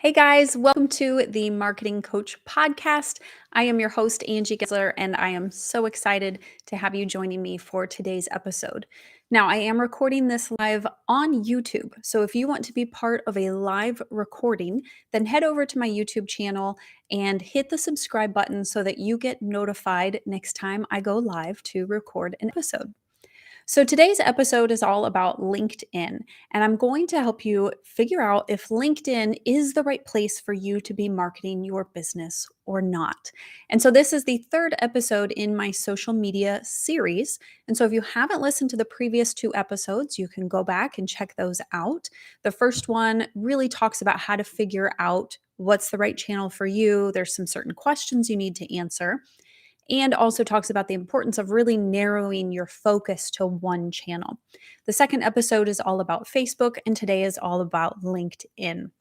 Hey guys, welcome to the Marketing Coach Podcast. I am your host, Angie Gensler, and I am so excited to have you joining me for today's episode. Now, I am recording this live on YouTube. So if you want to be part of a live recording, then head over to my YouTube channel and hit the subscribe button so that you get notified next time I go live to record an episode. So, today's episode is all about LinkedIn, and I'm going to help you figure out if LinkedIn is the right place for you to be marketing your business or not. And so, this is the third episode in my social media series. And so, if you haven't listened to the previous two episodes, you can go back and check those out. The first one really talks about how to figure out what's the right channel for you. There's some certain questions you need to answer and also talks about the importance of really narrowing your focus to one channel. The second episode is all about Facebook, and today is all about LinkedIn.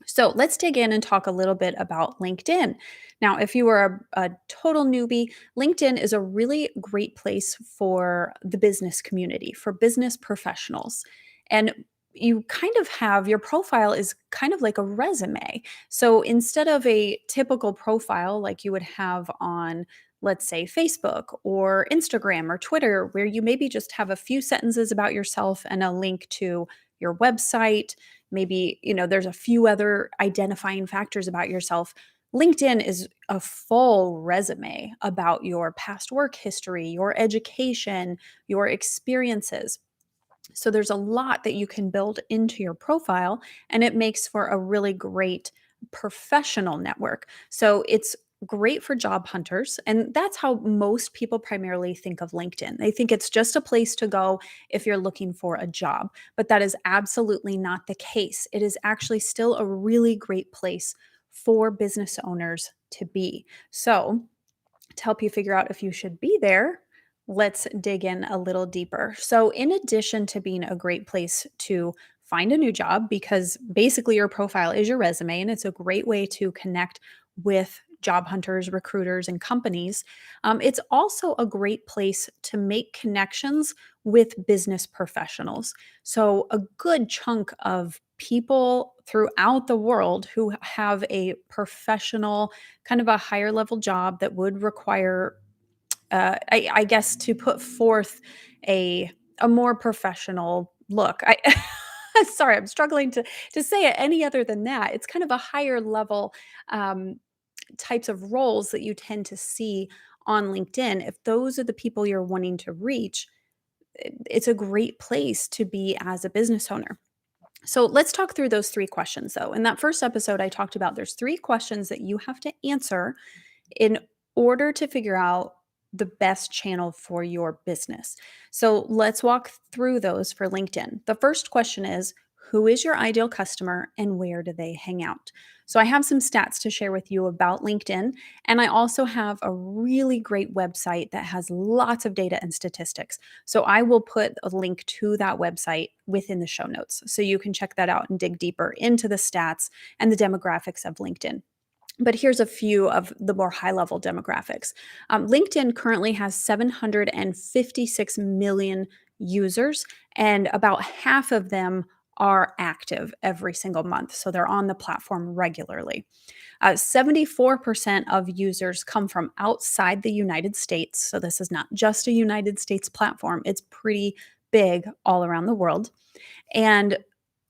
So let's dig in and talk a little bit about LinkedIn. Now, if you are a total newbie, LinkedIn is a really great place for the business community, for business professionals. And you kind of have your profile is kind of like a resume. So instead of a typical profile like you would have on, let's say, Facebook or Instagram or Twitter, where you maybe just have a few sentences about yourself and a link to your website, maybe there's a few other identifying factors about yourself. LinkedIn is a full resume about your past work history, your education, your experiences. So there's a lot that you can build into your profile, and it makes for a really great professional network. So it's great for job hunters, and that's how most people primarily think of LinkedIn. They think it's just a place to go if you're looking for a job, but that is absolutely not the case. It is actually still a really great place for business owners to be. So, to help you figure out if you should be there, let's dig in a little deeper. So, in addition to being a great place to find a new job, because basically your profile is your resume and it's a great way to connect with job hunters, recruiters, and companies, it's also a great place to make connections with business professionals. So, a good chunk of people throughout the world who have a professional kind of a higher level job that would require, I guess, to put forth a a more professional look. I sorry, I'm struggling to say it any other than that. It's kind of a higher level um, types of roles that you tend to see on LinkedIn. If those are the people you're wanting to reach, it's a great place to be as a business owner. So let's talk through those three questions though. In that first episode, I talked about there's three questions that you have to answer in order to figure out the best channel for your business. So let's walk through those for LinkedIn. The first question is, who is your ideal customer and where do they hang out? So I have some stats to share with you about LinkedIn, and I also have a really great website that has lots of data and statistics. So I will put a link to that website within the show notes so you can check that out and dig deeper into the stats and the demographics of LinkedIn. But here's a few of the more high level demographics. LinkedIn currently has 756 million users, and about half of them are active every single month. So they're on the platform regularly. 74% of users come from outside the United States. So this is not just a United States platform, it's pretty big all around the world. And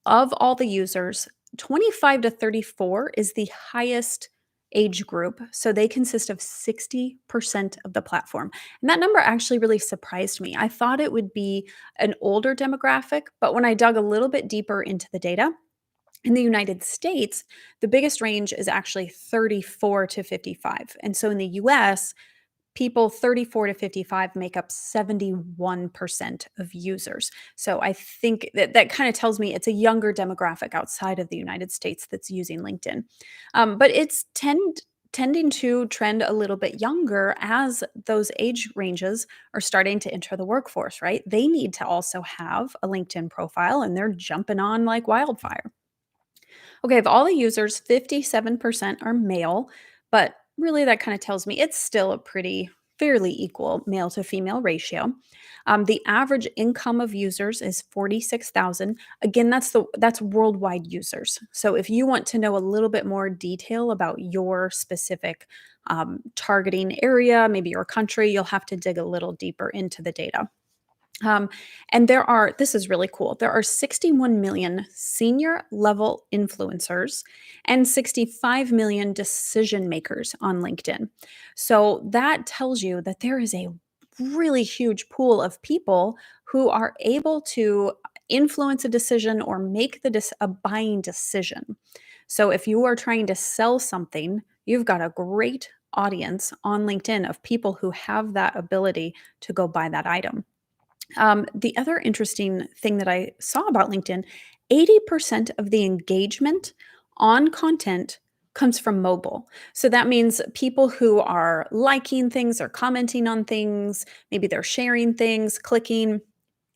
of all the users, 25 to 34 is the highest age group. So they consist of 60% of the platform. And that number actually really surprised me. I thought it would be an older demographic, but when I dug a little bit deeper into the data, in the United States, the biggest range is actually 34 to 55. And so in the US, people 34 to 55 make up 71% of users. So I think that kind of tells me it's a younger demographic outside of the United States that's using LinkedIn. But it's tending to trend a little bit younger as those age ranges are starting to enter the workforce, right? They need to also have a LinkedIn profile and they're jumping on like wildfire. Okay, of all the users, 57% are male, but really that kind of tells me it's still a pretty fairly equal male to female ratio. The average income of users is 46,000. Again, that's worldwide users. So if you want to know a little bit more detail about your specific targeting area, maybe your country, you'll have to dig a little deeper into the data. Um, and this is really cool. There are 61 million senior level influencers and 65 million decision makers on LinkedIn. So that tells you that there is a really huge pool of people who are able to influence a decision or make a buying decision. So if you are trying to sell something, you've got a great audience on LinkedIn of people who have that ability to go buy that item. The other interesting thing that I saw about LinkedIn, 80% of the engagement on content comes from mobile. So that means people who are liking things or commenting on things, maybe they're sharing things, clicking.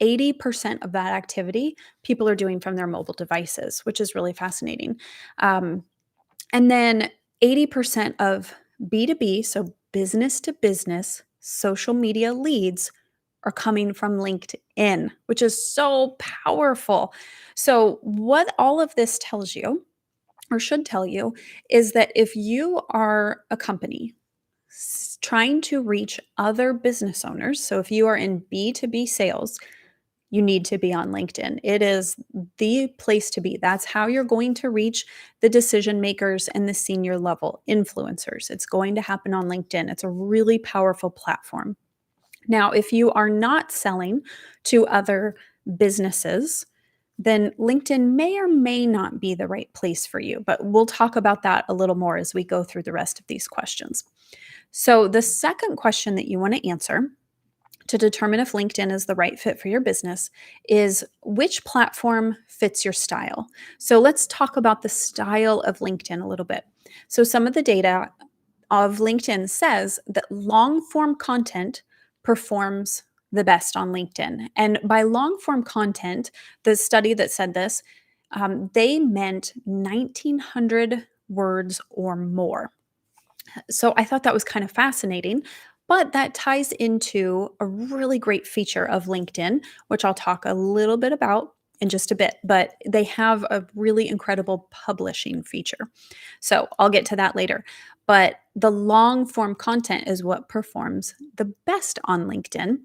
80% of that activity people are doing from their mobile devices, which is really fascinating. Um, and then 80% of B2B, so business to business social media leads are coming from LinkedIn, which is so powerful. So, what all of this tells you, or should tell you, is that if you are a company trying to reach other business owners, so if you are in B2B sales, you need to be on LinkedIn. It is the place to be. That's how you're going to reach the decision makers and the senior level influencers. It's going to happen on LinkedIn. It's a really powerful platform. Now, if you are not selling to other businesses, then LinkedIn may or may not be the right place for you. But we'll talk about that a little more as we go through the rest of these questions. So, the second question that you want to answer to determine if LinkedIn is the right fit for your business is which platform fits your style. So let's talk about the style of LinkedIn a little bit. So some of the data of LinkedIn says that long form content performs the best on LinkedIn. And by long form content, the study that said this, they meant 1,900 words or more. So I thought that was kind of fascinating. But that ties into a really great feature of LinkedIn, which I'll talk a little bit about in just a bit. But they have a really incredible publishing feature. So I'll get to that later. But the long form content is what performs the best on LinkedIn.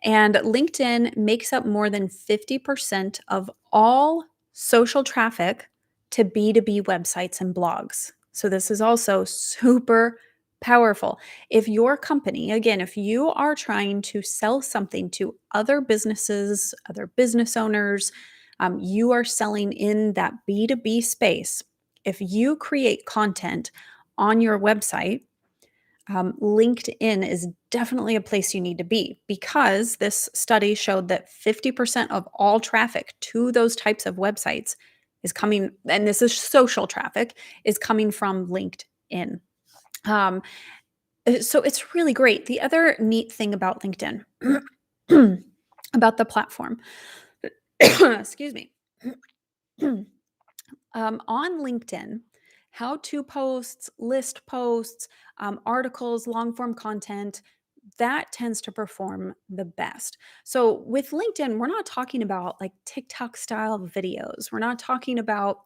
And LinkedIn makes up more than 50% of all social traffic to B2B websites and blogs. So this is also super powerful. If your company, again, if you are trying to sell something to other businesses, other business owners, you are selling in that B2B space. If you create content on your website, LinkedIn is definitely a place you need to be because this study showed that 50% of all traffic to those types of websites is coming, and this is social traffic, is coming from LinkedIn. Um, so it's really great. The other neat thing about LinkedIn, about the platform, excuse me, on LinkedIn, how to posts, list posts, articles, long form content, that tends to perform the best. So with LinkedIn, we're not talking about like TikTok style videos. We're not talking about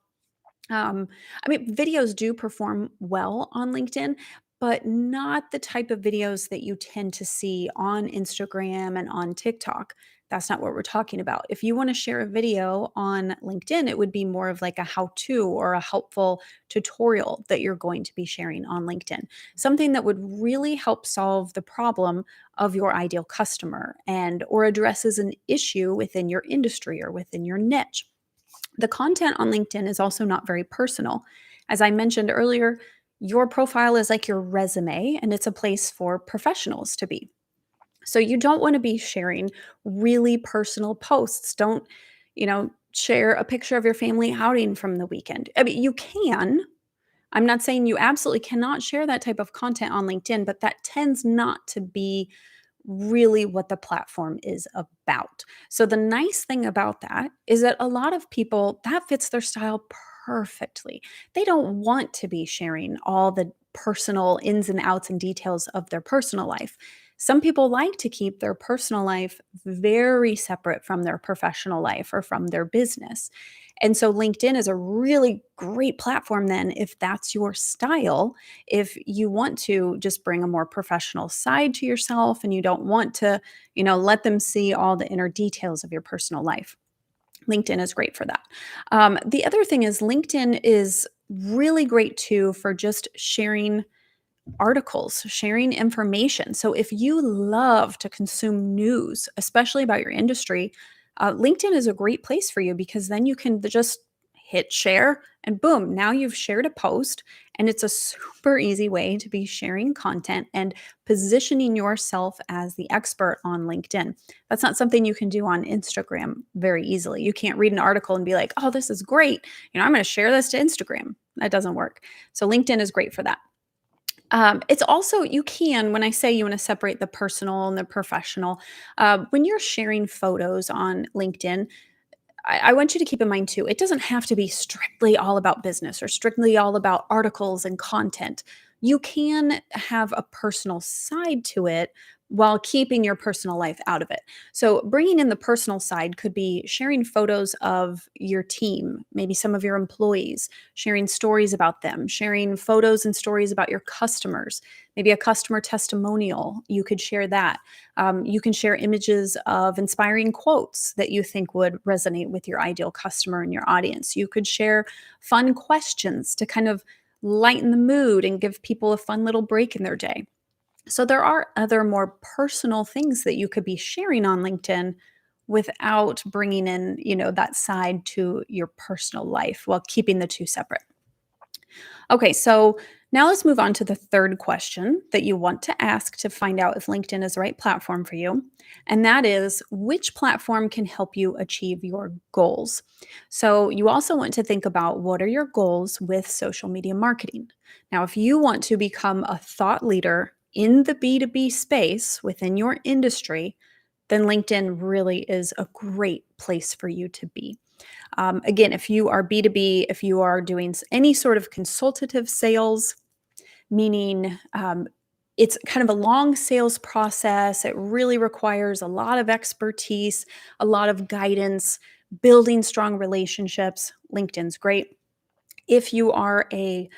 videos do perform well on LinkedIn, but not the type of videos that you tend to see on Instagram and on TikTok. That's not what we're talking about. If you want to share a video on LinkedIn, it would be more of like a how to or a helpful tutorial that you're going to be sharing on LinkedIn. Something that would really help solve the problem of your ideal customer and or addresses an issue within your industry or within your niche. The content on LinkedIn is also not very personal. As I mentioned earlier, your profile is like your resume, and it's a place for professionals to be. So you don't want to be sharing really personal posts. Don't, share a picture of your family outing from the weekend. You can. I'm not saying you absolutely cannot share that type of content on LinkedIn, but that tends not to be really what the platform is about. So the nice thing about that is that a lot of people that fits their style perfectly. They don't want to be sharing all the personal ins and outs and details of their personal life. Some people like to keep their personal life very separate from their professional life or from their business. And so LinkedIn is a really great platform then if that's your style. If you want to just bring a more professional side to yourself and you don't want to, let them see all the inner details of your personal life. LinkedIn is great for that. The other thing is LinkedIn is really great too for just sharing articles, sharing information. So if you love to consume news, especially about your industry, LinkedIn is a great place for you because then you can just hit share and boom, now you've shared a post. And it's a super easy way to be sharing content and positioning yourself as the expert on LinkedIn. That's not something you can do on Instagram very easily. You can't read an article and be like, oh, this is great. I'm going to share this to Instagram. That doesn't work. So LinkedIn is great for that. It's also, you can, when I say you want to separate the personal and the professional, when you're sharing photos on LinkedIn, I want you to keep in mind too, it doesn't have to be strictly all about business or strictly all about articles and content. You can have a personal side to it while keeping your personal life out of it. So, bringing in the personal side could be sharing photos of your team, maybe some of your employees, sharing stories about them, sharing photos and stories about your customers, maybe a customer testimonial. You could share that. You can share images of inspiring quotes that you think would resonate with your ideal customer and your audience. You could share fun questions to kind of lighten the mood and give people a fun little break in their day. So there are other more personal things that you could be sharing on LinkedIn without bringing in, that side to your personal life while keeping the two separate. Okay, so now let's move on to the third question that you want to ask to find out if LinkedIn is the right platform for you. And that is, which platform can help you achieve your goals? So you also want to think about, what are your goals with social media marketing? Now, if you want to become a thought leader in the B2B space within your industry, then LinkedIn really is a great place for you to be. Again, if you are B2B, if you are doing any sort of consultative sales, meaning it's kind of a long sales process, it really requires a lot of expertise, a lot of guidance, building strong relationships. LinkedIn's great. If you are a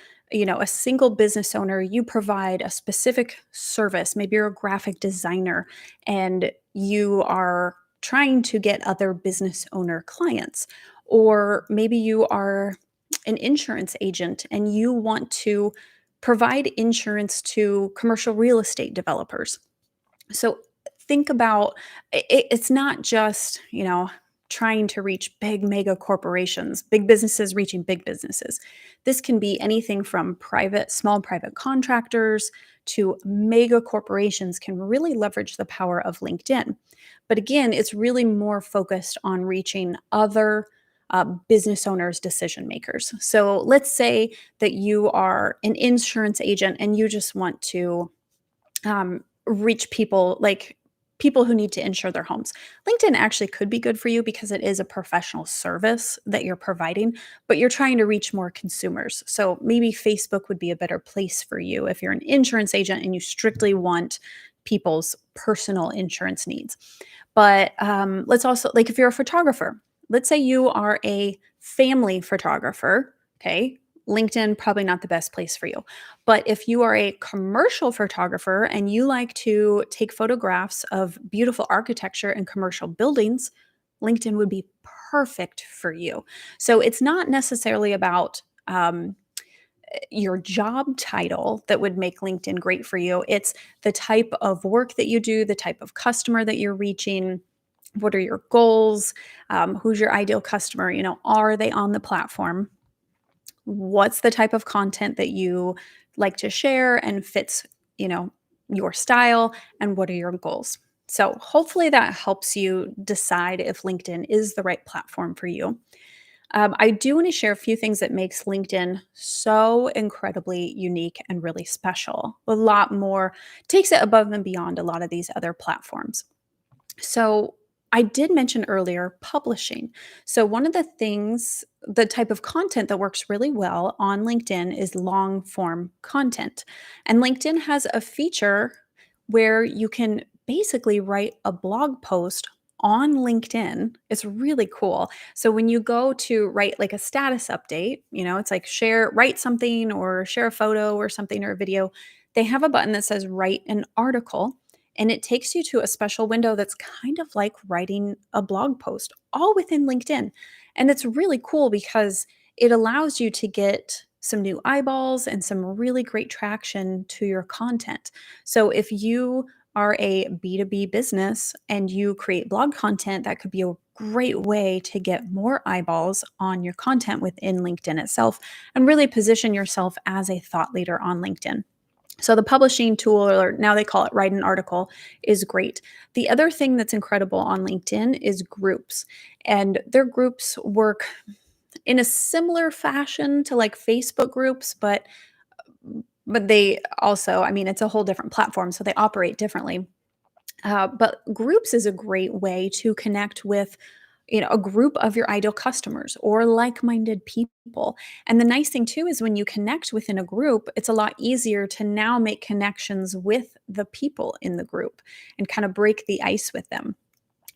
single business owner, you provide a specific service, maybe you're a graphic designer and you are trying to get other business owner clients, or maybe you are an insurance agent and you want to provide insurance to commercial real estate developers. So think about it's not just, trying to reach big mega corporations, big businesses reaching big businesses. This can be anything from small private contractors to mega corporations can really leverage the power of LinkedIn. But again, it's really more focused on reaching other business owners, decision makers. So let's say that you are an insurance agent and you just want to reach people, like people who need to insure their homes. LinkedIn actually could be good for you because it is a professional service that you're providing, but you're trying to reach more consumers. So maybe Facebook would be a better place for you if you're an insurance agent and you strictly want people's personal insurance needs. But let's also, like, if you're a photographer, let's say you are a family photographer, okay? LinkedIn, probably not the best place for you. But if you are a commercial photographer and you like to take photographs of beautiful architecture and commercial buildings, LinkedIn would be perfect for you. So it's not necessarily about your job title that would make LinkedIn great for you. It's the type of work that you do, the type of customer that you're reaching. What are your goals? Who's your ideal customer? Are they on the platform? What's the type of content that you like to share and fits, you know, your style, and what are your goals? So hopefully that helps you decide if LinkedIn is the right platform for you. I do want to share a few things that makes LinkedIn so incredibly unique and really special. A lot more takes it above and beyond a lot of these other platforms. So I did mention earlier publishing. So one of the things, the type of content that works really well on LinkedIn is long form content. And LinkedIn has a feature where you can basically write a blog post on LinkedIn. It's really cool. So when you go to write like a status update, it's like write something or share a photo or something or a video, they have a button that says write an article. And it takes you to a special window that's kind of like writing a blog post, all within LinkedIn. And it's really cool because it allows you to get some new eyeballs and some really great traction to your content. So if you are a B2B business and you create blog content, that could be a great way to get more eyeballs on your content within LinkedIn itself and really position yourself as a thought leader on LinkedIn. So the publishing tool, or now they call it write an article, is great. The other thing that's incredible on LinkedIn is groups. And their groups work in a similar fashion to like Facebook groups, but they also, I mean, it's a whole different platform, so they operate differently. But groups is a great way to connect with, a group of your ideal customers or like-minded people. And the nice thing too is when you connect within a group, it's a lot easier to now make connections with the people in the group and kind of break the ice with them.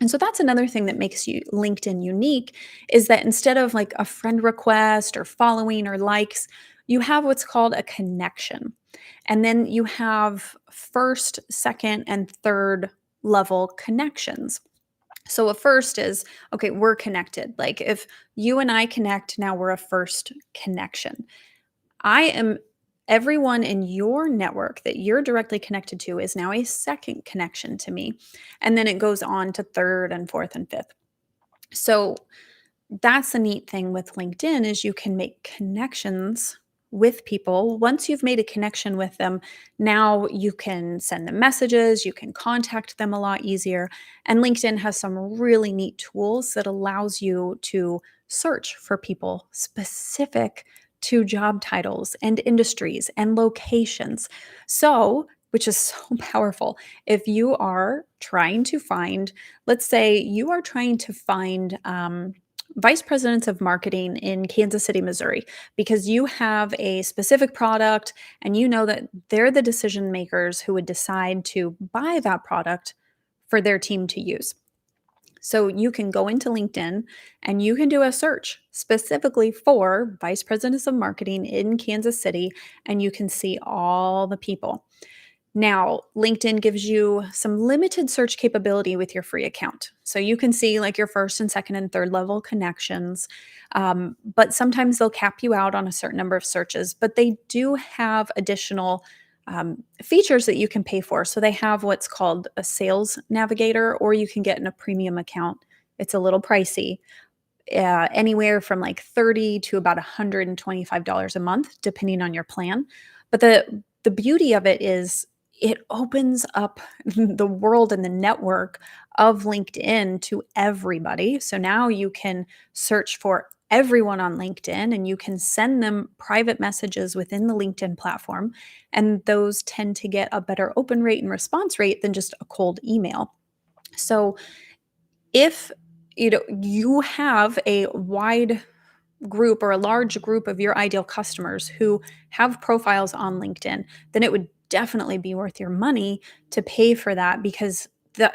And so that's another thing that makes you LinkedIn unique is that instead of like a friend request or following or likes, you have what's called a connection. And then you have first, second, and third level connections. So a first is, okay, we're connected. Like if you and I connect, now we're a first connection. I am everyone in your network that you're directly connected to is now a second connection to me. And then it goes on to third and fourth and fifth. So that's the neat thing with LinkedIn is you can make connections with people. Once you've made a connection with them, now you can send them messages, you can contact them a lot easier. And LinkedIn has some really neat tools that allows you to search for people specific to job titles and industries and locations. So, which is so powerful. If you are trying to find, let's say you are trying to find vice presidents of marketing in Kansas City, Missouri, because you have a specific product and you know that they're the decision makers who would decide to buy that product for their team to use. So you can go into LinkedIn and you can do a search specifically for vice presidents of marketing in Kansas City, and you can see all the people. Now, LinkedIn gives you some limited search capability with your free account. So you can see like your first and second and third level connections, but sometimes they'll cap you out on a certain number of searches. But they do have additional features that you can pay for. So they have what's called a sales navigator, or you can get in a premium account. It's a little pricey, anywhere from like $30 to about $125 a month, depending on your plan. But the beauty of it is it opens up the world and the network of LinkedIn to everybody. So now you can search for everyone on LinkedIn and you can send them private messages within the LinkedIn platform. And those tend to get a better open rate and response rate than just a cold email. So if you have a wide group or a large group of your ideal customers who have profiles on LinkedIn, then it would definitely be worth your money to pay for that because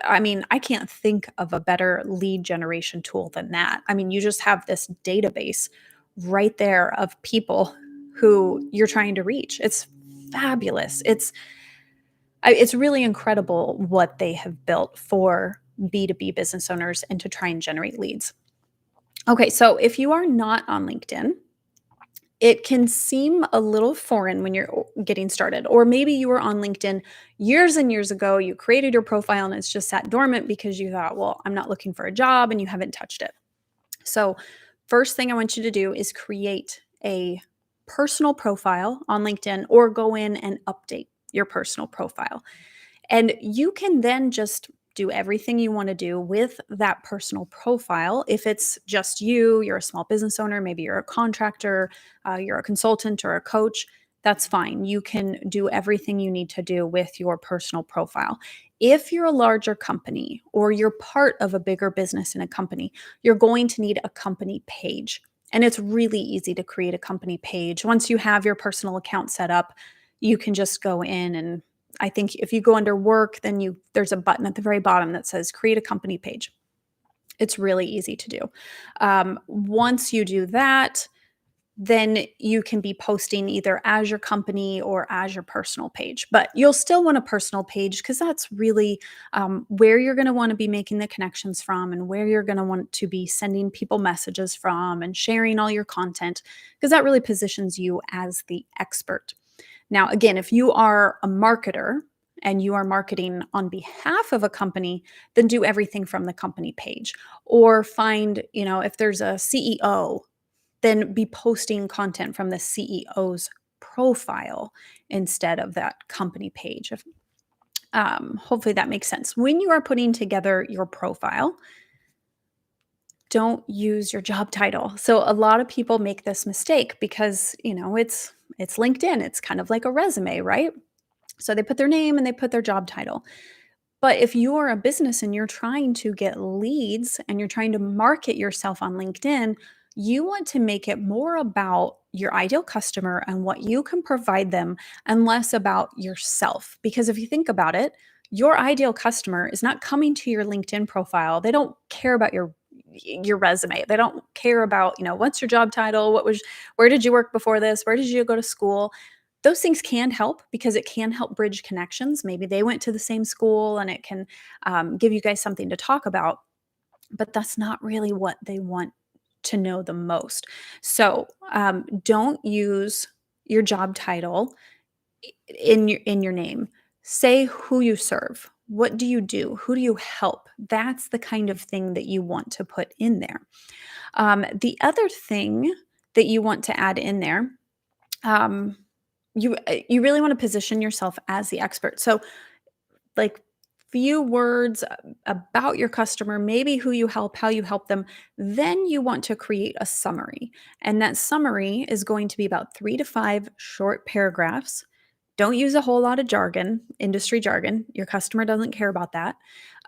I mean, I can't think of a better lead generation tool than that. I mean, you just have this database right there of people who you're trying to reach. It's fabulous. It's really incredible what they have built for B2B business owners and to try and generate leads. Okay, so if you are not on LinkedIn, it can seem a little foreign when you're getting started. Or maybe you were on LinkedIn years and years ago, you created your profile and it's just sat dormant because you thought, well, I'm not looking for a job and you haven't touched it. So, first thing I want you to do is create a personal profile on LinkedIn or go in and update your personal profile. And you can then just do everything you want to do with that personal profile. If it's just you're a small business owner, maybe you're a contractor, you're a consultant or a coach, that's fine. You can do everything you need to do with your personal profile. If you're a larger company or you're part of a bigger business in a company, you're going to need a company page. And it's really easy to create a company page. Once you have your personal account set up, you can just go in and I think if you go under work, then there's a button at the very bottom that says create a company page. It's really easy to do. Once you do that, then you can be posting either as your company or as your personal page. But you'll still want a personal page because that's really where you're going to want to be making the connections from and where you're going to want to be sending people messages from and sharing all your content because that really positions you as the expert. Now, again, if you are a marketer and you are marketing on behalf of a company, then do everything from the company page or find, if there's a CEO, then be posting content from the CEO's profile instead of that company page. Hopefully that makes sense. When you are putting together your profile, don't use your job title. So a lot of people make this mistake because, it's LinkedIn. It's kind of like a resume, right? So they put their name and they put their job title. But if you're a business and you're trying to get leads and you're trying to market yourself on LinkedIn, you want to make it more about your ideal customer and what you can provide them and less about yourself. Because if you think about it, your ideal customer is not coming to your LinkedIn profile. They don't care about your resume. They don't care about, what's your job title? Where did you work before this? Where did you go to school? Those things can help because it can help bridge connections. Maybe they went to the same school and it can give you guys something to talk about, but that's not really what they want to know the most. So don't use your job title in your name. Say who you serve. What do you do? Who do you help? That's the kind of thing that you want to put in there. The other thing that you want to add in there, um, you really want to position yourself as the expert. So, like few words about your customer, maybe who you help, how you help them. Then you want to create a summary, and that summary is going to be about 3 to 5 short paragraphs. Don't use a whole lot of jargon, industry jargon. Your customer doesn't care about that.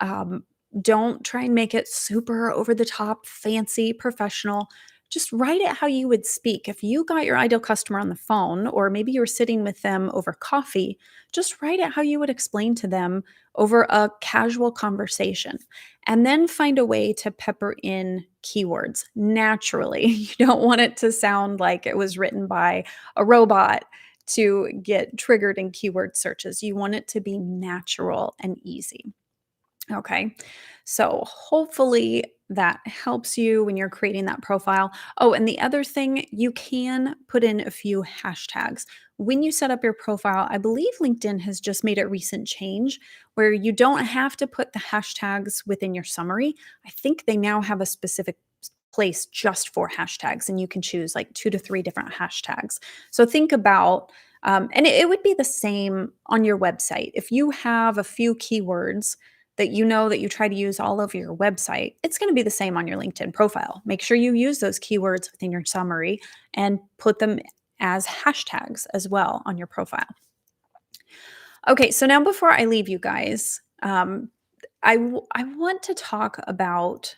Um, don't try and make it super over the top, fancy, professional. Just write it how you would speak. If you got your ideal customer on the phone, or maybe you were sitting with them over coffee, just write it how you would explain to them over a casual conversation. And then find a way to pepper in keywords naturally. You don't want it to sound like it was written by a robot to get triggered in keyword searches. You want it to be natural and easy. Okay. So hopefully that helps you when you're creating that profile. Oh, and the other thing, you can put in a few hashtags. When you set up your profile, I believe LinkedIn has just made a recent change where you don't have to put the hashtags within your summary. I think they now have a specific place just for hashtags, and you can choose like 2 to 3 different hashtags. So think about, and it would be the same on your website. If you have a few keywords that that you try to use all over your website, it's going to be the same on your LinkedIn profile. Make sure you use those keywords within your summary and put them as hashtags as well on your profile. Okay, so now before I leave you guys, I want to talk about,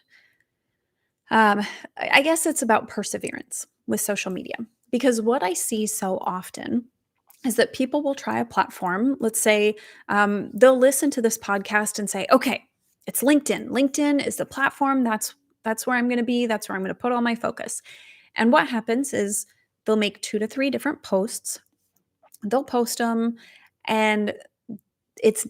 I guess it's about perseverance with social media, because what I see so often is that people will try a platform. Let's say they'll listen to this podcast and say, "Okay, it's LinkedIn. LinkedIn is the platform. That's where I'm going to be. That's where I'm going to put all my focus." And what happens is they'll make 2 to 3 different posts. They'll post them, and it's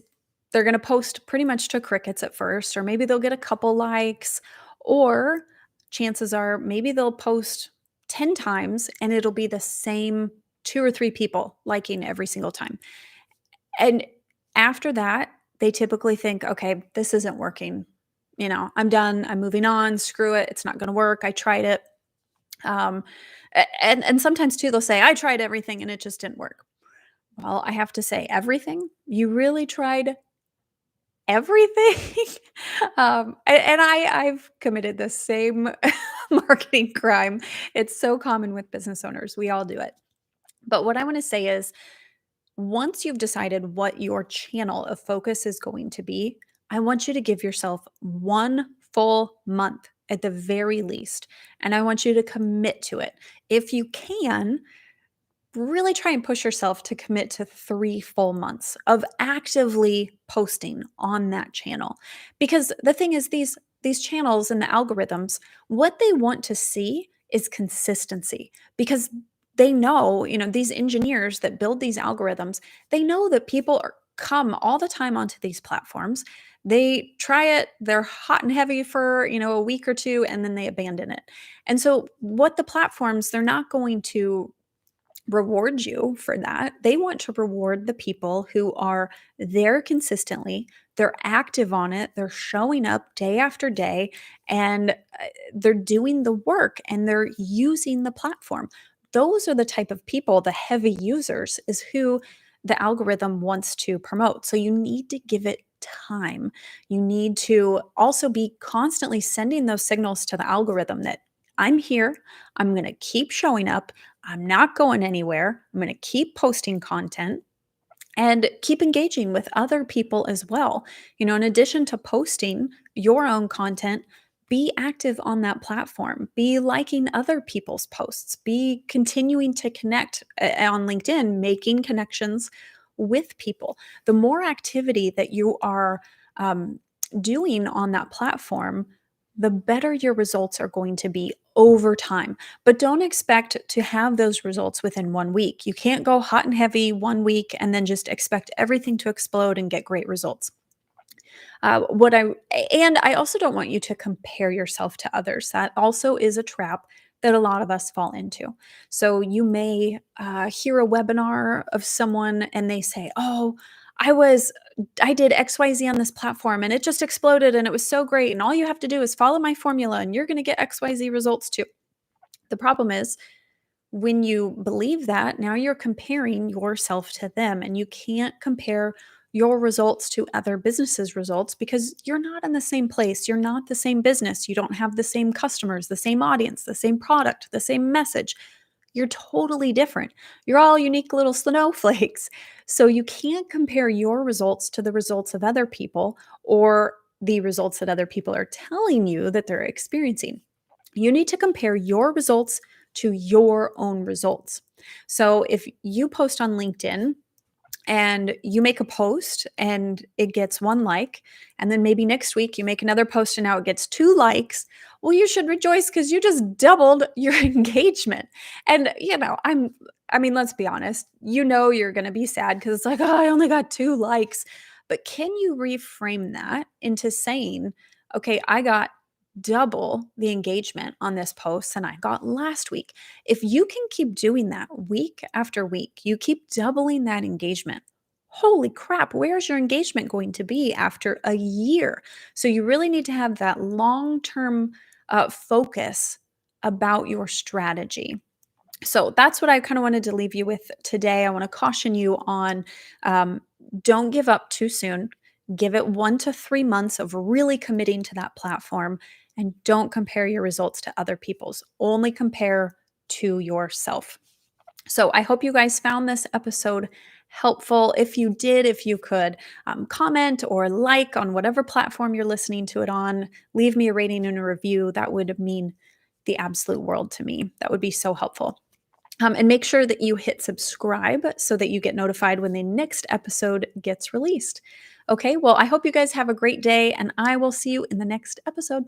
they're going to post pretty much to crickets at first, or maybe they'll get a couple likes, or chances are maybe they'll post 10 times and it'll be the same 2 or 3 people liking every single time. And after that, they typically think, okay, this isn't working. I'm done. I'm moving on. Screw it. It's not going to work. I tried it. Um, and sometimes too, they'll say, I tried everything and it just didn't work. Well, I have to say, everything? You really tried everything? And I've committed the same marketing crime. It's so common with business owners. We all do it. But what I want to say is, once you've decided what your channel of focus is going to be, I want you to give yourself 1 full month at the very least. And I want you to commit to it. If you can, really try and push yourself to commit to 3 full months of actively posting on that channel. Because the thing is these channels and the algorithms, what they want to see is consistency because they know, these engineers that build these algorithms, they know that people come all the time onto these platforms. They try it, they're hot and heavy for, a week or two and then they abandon it. And so what the platforms, they're not going to reward you for that. They want to reward the people who are there consistently. They're active on it. They're showing up day after day and they're doing the work and they're using the platform. Those are the type of people, the heavy users, is who the algorithm wants to promote. So you need to give it time. You need to also be constantly sending those signals to the algorithm that I'm here. I'm going to keep showing up. I'm not going anywhere. I'm going to keep posting content and keep engaging with other people as well. In addition to posting your own content, be active on that platform. Be liking other people's posts. Be continuing to connect on LinkedIn, making connections with people. The more activity that you are um, doing on that platform, the better your results are going to be over time. But don't expect to have those results within 1 week. You can't go hot and heavy 1 week and then just expect everything to explode and get great results. What I and I also don't want you to compare yourself to others. That also is a trap that a lot of us fall into. So you may hear a webinar of someone and they say, "Oh, I did XYZ on this platform and it just exploded and it was so great. And all you have to do is follow my formula and you're going to get XYZ results too." The problem is when you believe that, now you're comparing yourself to them and you can't compare your results to other businesses' results because you're not in the same place. You're not the same business. You don't have the same customers, the same audience, the same product, the same message. You're totally different. You're all unique little snowflakes. So you can't compare your results to the results of other people or the results that other people are telling you that they're experiencing. You need to compare your results to your own results. So if you post on LinkedIn and you make a post and it gets 1 like, and then maybe next week you make another post and now it gets 2 likes, well, you should rejoice because you just doubled your engagement. And I mean, let's be honest, you're going to be sad because it's like, oh, I only got 2 likes. But can you reframe that into saying, okay, I got double the engagement on this post than I got last week? If you can keep doing that week after week, you keep doubling that engagement. Holy crap, where's your engagement going to be after a year? So you really need to have that long-term focus about your strategy. So that's what I kind of wanted to leave you with today. I want to caution you on um, don't give up too soon. Give it 1 to 3 months of really committing to that platform and don't compare your results to other people's. Only compare to yourself. So I hope you guys found this episode helpful. If you did, if you could comment or like on whatever platform you're listening to it on, leave me a rating and a review. That would mean the absolute world to me. That would be so helpful. And make sure that you hit subscribe so that you get notified when the next episode gets released. Okay, well, I hope you guys have a great day, and I will see you in the next episode.